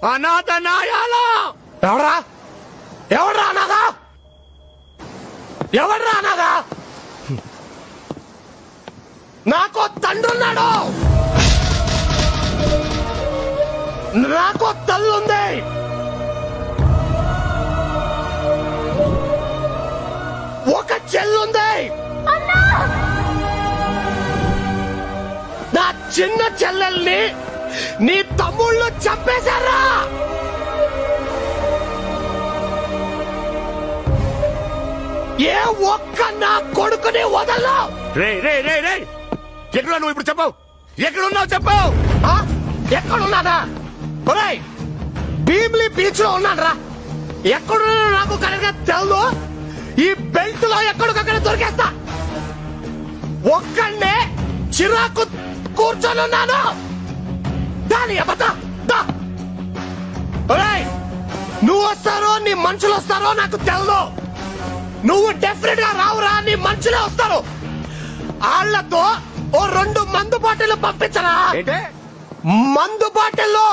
అనాథనాయాలా ఎవడ్రా ఎవడ్రా అనాథా ఎవడ్రా అనాథా నాకో తండ్రున్నాడు నాకో తల్లుంది ఒక చెల్లుంది నా చిన్న చెల్లెల్ని నీ తమ్ముళ్ళు చంపేశారా ఏ ఒక్క నా కొడుకుని వదల్లో రే రే రే రే ఎక్కడ నువ్వు ఇప్పుడు చెప్పావు ఎక్కడున్నావు చెప్పావు ఎక్కడున్నానా భీమిలి బీచ్ లో ఉన్నానరా ఎక్కడున్నా నాకు కరెక్ట్గా తెలు ఈ బెల్ట్ లో ఎక్కడికక్కడ దొరికేస్తా ఒక్కడే చిరాకు కూర్చొని ఉన్నాను దాని నువ్వు వస్తారో నీ మనుషులు వస్తారో నాకు తెలు నువ్వు డెఫినెట్ గా రావురా నీ మనుషులే వస్తారు వాళ్ళతో ఓ 2 మందు బాటిల్ పంపించరా మందు బాటిల్లో